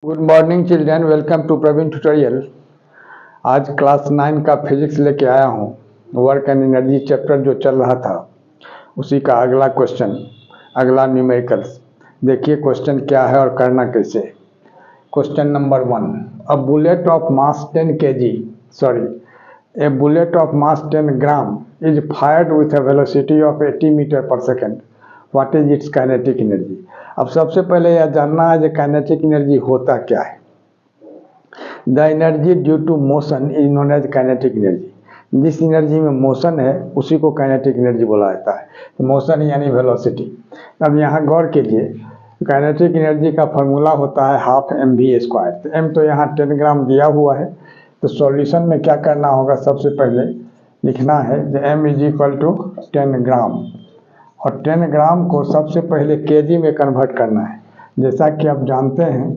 Good morning children, welcome to Praveen tutorial. आज class 9 का physics लेके आया हूँ। वर्क एंड एनर्जी चैप्टर जो चल रहा था उसी का अगला क्वेश्चन, अगला न्यूमेरिकल्स। देखिए क्वेश्चन क्या है और करना कैसे। Question number 1, a bullet of mass 10 kg, a bullet of mass 10 gram is fired with a velocity of 80 metre पर second. What is it's kinetic energy. अब सबसे पहले यह जानना है कि काइनेटिक एनर्जी होता क्या है। The energy due to motion is known as kinetic energy. जिस एनर्जी में मोशन है उसी को काइनेटिक एनर्जी बोला जाता है। तो मोशन यानी वेलोसिटी। अब यहाँ गौर कीजिए, काइनेटिक एनर्जी का फॉर्मूला होता है हाफ mv²। तो m तो यहाँ 10 ग्राम दिया हुआ है। तो सॉल्यूशन में क्या करना होगा, सबसे पहले लिखना है कि m = 10 ग्राम, और 10 ग्राम को सबसे पहले केजी में कन्वर्ट करना है। जैसा कि आप जानते हैं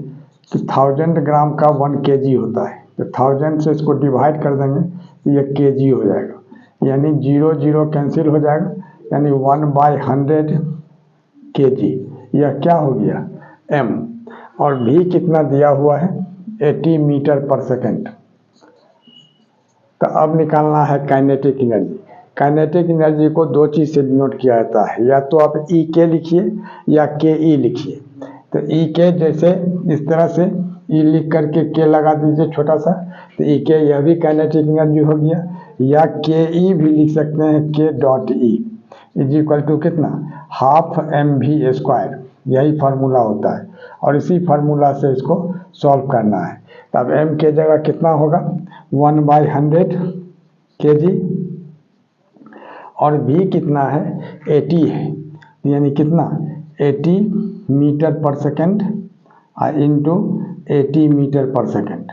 कि 1000 ग्राम का 1 kg होता है। तो 1000 से इसको डिवाइड कर देंगे तो ये केजी हो जाएगा, यानी 0 0 कैंसिल हो जाएगा, यानी 1/100 kg। यह क्या हो गया, m। और v कितना दिया हुआ है, 80 मीटर पर सेकेंड। तो अब निकालना है काइनेटिक एनर्जी। काइनेटिक एनर्जी को दो चीज़ से डिनोट किया जाता है, या तो आप ई के लिखिए या के ई लिखिए। तो ई के जैसे इस तरह से ई लिख करके के लगा दीजिए छोटा सा, तो ई के यह भी काइनेटिक एनर्जी हो गया। या के ई भी लिख सकते हैं, K dot E is equal to कितना, हाफ mv²। यही फार्मूला होता है और इसी फार्मूला से इसको सॉल्व करना है। तब m के जगह कितना होगा, 1/100 kg, और v कितना है, 80 है, यानी कितना 80 मीटर पर सेकेंड इंटू 80 मीटर पर सेकेंड,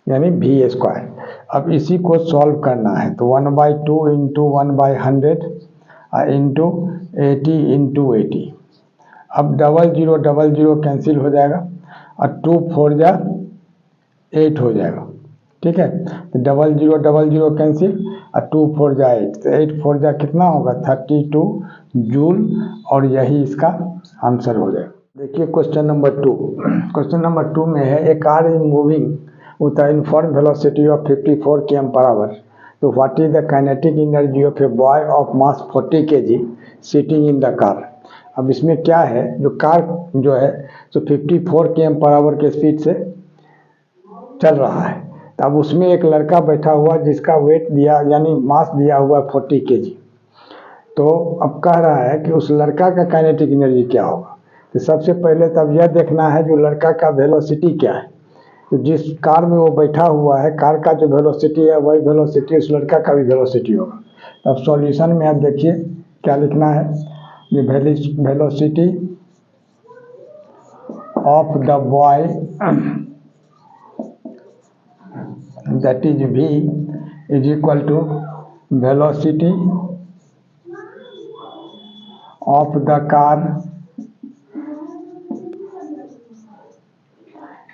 यानी v²। अब इसी को सॉल्व करना है, तो 1/2 इंटू 1/100 इंटू 80 इंटू 80। अब 00 00 कैंसिल हो जाएगा और 2 4 जा 8 हो जाएगा। ठीक है, तो 00 00 कैंसिल और 2 4 जा 8, तो 8 4 जा कितना होगा, 32 जूल, और यही इसका आंसर हो जाएगा। देखिए क्वेश्चन नंबर 2। क्वेश्चन नंबर 2 में है, a car is moving with uniform velocity of 54 km/h। तो what is the kinetic energy of a boy of mass 40 kg sitting in the car. अब इसमें क्या है, जो कार जो है तो 54 km/h के स्पीड से चल रहा है। तो अब उसमें एक लड़का बैठा हुआ जिसका वेट दिया, यानी मास दिया हुआ 40 kg। तो अब कह रहा है कि उस लड़का का काइनेटिक एनर्जी क्या होगा। तो सबसे पहले तब यह देखना है जो लड़का का वेलोसिटी क्या है। तो जिस कार में वो बैठा हुआ है, कार का जो वेलोसिटी है वही वेलोसिटी उस लड़का का भी वेलोसिटी होगा। अब सॉल्यूशन में आप देखिए क्या लिखना है, velocity of the boy that is v is equal to velocity of the car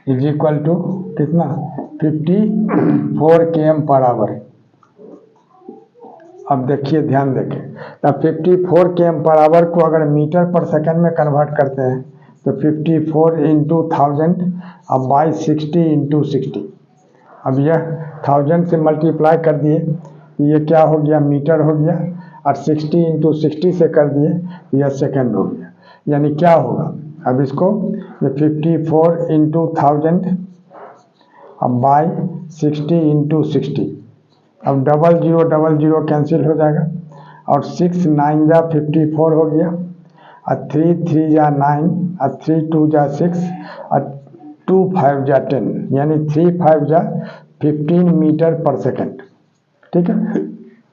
is equal to कितना, 54 km/h। अब देखिए ध्यान देखें, तब 54 km/h को अगर मीटर पर सेकंड में कन्वर्ट करते हैं तो 54 इंटू 1000 अब बाई 60 इंटू 60। अब यह 1000 से मल्टीप्लाई कर दिए तो ये क्या हो गया, मीटर हो गया, और 60 इंटू 60 से कर दिए तो यह सेकेंड हो गया। यानी क्या होगा, अब इसको 54 इंटू 1000 अब बाई 60 इंटू 60। अब 00 00 कैंसिल हो जाएगा, और 6 9 जा 54 हो गया, और 3 3 जा 9, और 3 2 जा 6, और 2 5 जा 10, यानी 3 5 जा 15 मीटर पर सेकेंड। ठीक है,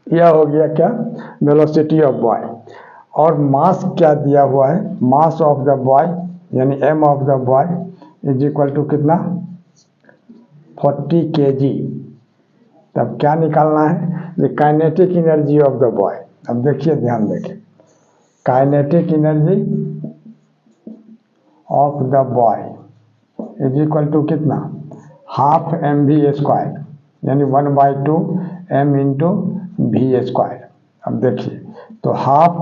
यह हो गया क्या, वेलोसिटी ऑफ बॉय। और मास क्या दिया हुआ है, मास ऑफ द बॉय यानी m of the boy is equal to कितना, 40 kg। तब क्या निकालना है, the kinetic energy of the boy. अब देखिए ध्यान देखें, kinetic energy of the boy is equal to कितना, हाफ mv², यानी 1/2 m इंटू v²। अब देखिए तो हाफ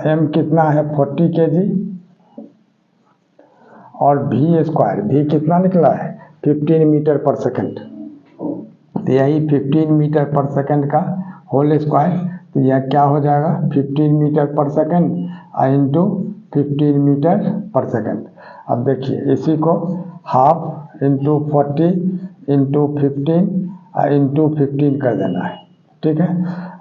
m कितना है, 40 kg, और v स्क्वायर, v कितना निकला है 15 मीटर पर सेकंड, तो यही 15 मीटर पर सेकंड का होल स्क्वायर, तो यह क्या हो जाएगा 15 मीटर पर सेकंड इंटू 15 मीटर पर सेकंड। अब देखिए इसी को हाफ इंटू 40 इंटू 15 इंटू 15 कर देना है, ठीक है।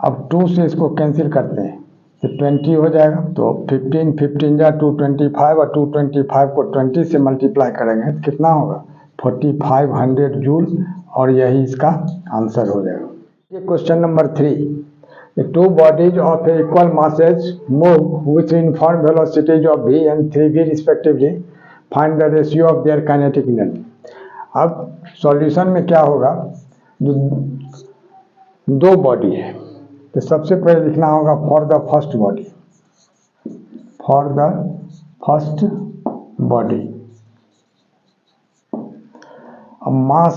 अब 2 से इसको कैंसिल करते हैं तो 20 हो जाएगा, तो 15 15 जा 225 और 225 को 20 से मल्टीप्लाई करेंगे तो कितना होगा 4500 जूल, और यही इसका आंसर हो जाएगा। ये question number 3, The two bodies of equal masses move with uniform velocities of v and 3v respectively. Find the ratio of their kinetic energy. अब सॉल्यूशन में क्या होगा, दो बॉडी है तो सबसे पहले लिखना होगा for the first body, for the first body. अब mass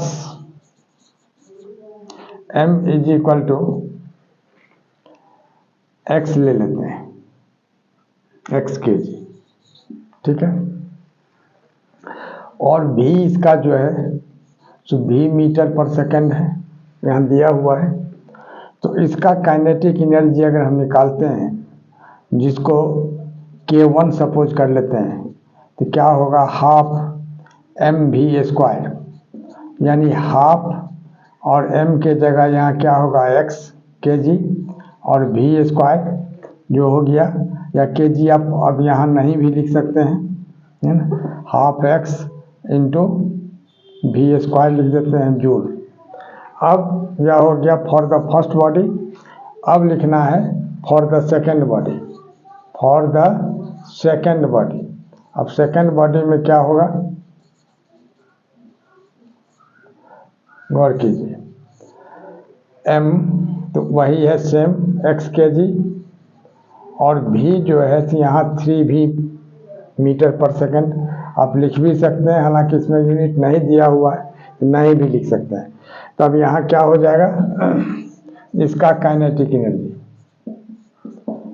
m is equal to x ले लेते हैं, x kg, ठीक है। और v इसका जो है सो v मीटर पर सेकंड है, यहाँ दिया हुआ है। तो इसका काइनेटिक एनर्जी अगर हम निकालते हैं, जिसको k1 सपोज कर लेते हैं, तो क्या होगा हाफ mv स्क्वायर, यानी हाफ और m के जगह यहाँ क्या होगा x kg और v स्क्वायर जो हो गया, या kg आप अब यहाँ नहीं भी लिख सकते हैं, है ना, half x into v square लिख देते हैं जूल। अब यह हो गया फॉर द फर्स्ट बॉडी। अब लिखना है for the second body, for the second body. अब सेकेंड बॉडी में क्या होगा, गौर कीजिए, m तो वही है सेम x kg, और v जो है यहाँ 3v मीटर पर सेकंड आप लिख भी सकते हैं, हालांकि इसमें यूनिट नहीं दिया हुआ है, नहीं भी लिख सकते हैं। तो अब यहाँ क्या हो जाएगा, इसका काइनेटिक एनर्जी,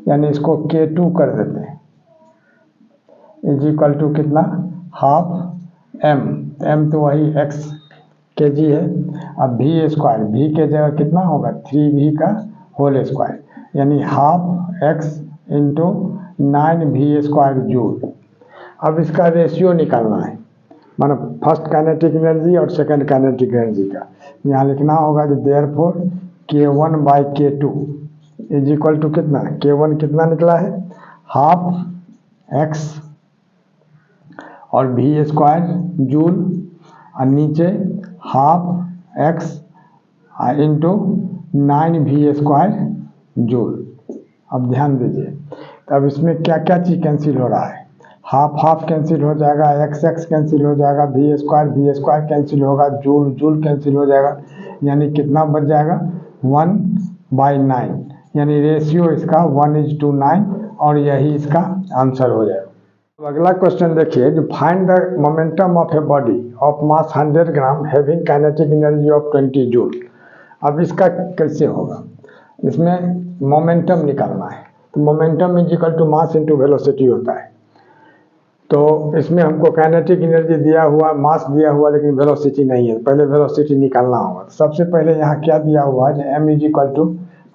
यानी इसको k2 कर देते हैं, इज इक्वल टू कितना हाफ m तो वही x kg है। अब v स्क्वायर, v के जगह कितना होगा 3v का होल स्क्वायर, यानी half x into 9v square joule. अब इसका रेशियो निकालना है, मतलब फर्स्ट काइनेटिक एनर्जी और सेकंड काइनेटिक एनर्जी का। यहाँ लिखना होगा कि therefore k1 by k2 is equal to कितना, k1 कितना निकला है हाफ x और v स्क्वायर जूल, और नीचे half x into 9v square joule. अब ध्यान दीजिए, तो अब इसमें क्या क्या चीज़ कैंसिल हो रहा है, हाफ हाफ कैंसिल हो जाएगा, x कैंसिल हो जाएगा, v स्क्वायर कैंसिल होगा, जूल कैंसिल हो जाएगा, यानी कितना बच जाएगा 1/9, यानी रेशियो इसका 1:9, और यही इसका आंसर हो जाएगा। तो अगला क्वेश्चन देखिए, जो find the momentum of a body of mass 100 gram having kinetic energy of 20 joule. अब इसका कैसे होगा, इसमें मोमेंटम निकालना है, तो momentum is equal to mass into velocity होता है। तो इसमें हमको काइनेटिक एनर्जी दिया हुआ, मास दिया हुआ, लेकिन वेलोसिटी नहीं है, पहले वेलोसिटी निकालना होगा। तो सबसे पहले यहाँ क्या दिया हुआ है, m इज इक्वल टू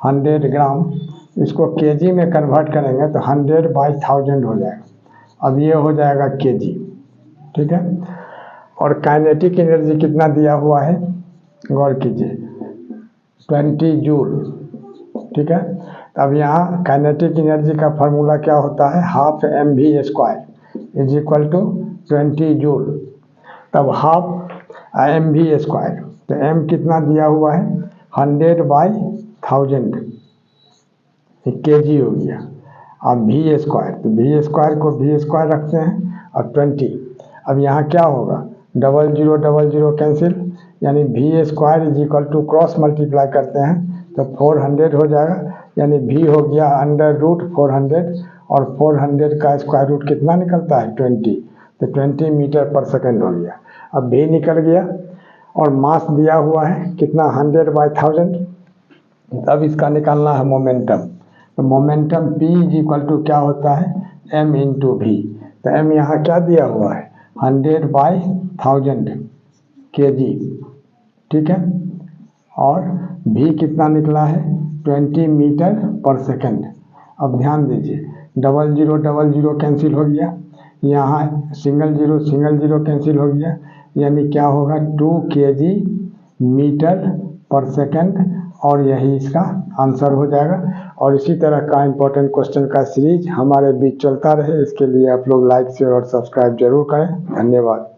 100 ग्राम, इसको kg में कन्वर्ट करेंगे तो 100/1000 हो जाएगा। अब ये हो जाएगा kg, ठीक है। और काइनेटिक एनर्जी कितना दिया हुआ है, गौर कीजिए 20 जूल, ठीक है। अब यहाँ काइनेटिक एनर्जी का फार्मूला क्या होता है, half mv square is equal to 20 joule. तब हाफ mv स्क्वायर, तो m कितना दिया हुआ है 100/1000, kg हो गया। अब v स्क्वायर, तो v स्क्वायर को v स्क्वायर रखते हैं और 20। अब यहाँ क्या होगा 0000 कैंसिल, यानी v square is equal to cross multiply करते हैं तो 400 हो जाएगा, यानी v हो गया √400, और 400 का स्क्वायर रूट कितना निकलता है 20, तो 20 मीटर पर सेकंड हो गया। अब v निकल गया, और मास दिया हुआ है कितना 100/1000, अब इसका निकालना है मोमेंटम। तो momentum p is equal to क्या होता है m इंटू v, तो m यहाँ क्या दिया हुआ है 100/1000 kg, ठीक है। और v कितना निकला है 20 मीटर पर सेकंड। अब ध्यान दीजिए, डबल जीरो कैंसिल हो गया, यहाँ सिंगल जीरो कैंसिल हो गया, यानी क्या होगा 2 kg मीटर पर सेकंड, और यही इसका आंसर हो जाएगा। और इसी तरह का इम्पोर्टेंट क्वेश्चन का सीरीज हमारे बीच चलता रहे, इसके लिए आप लोग लाइक शेयर और सब्सक्राइब जरूर करें। धन्यवाद।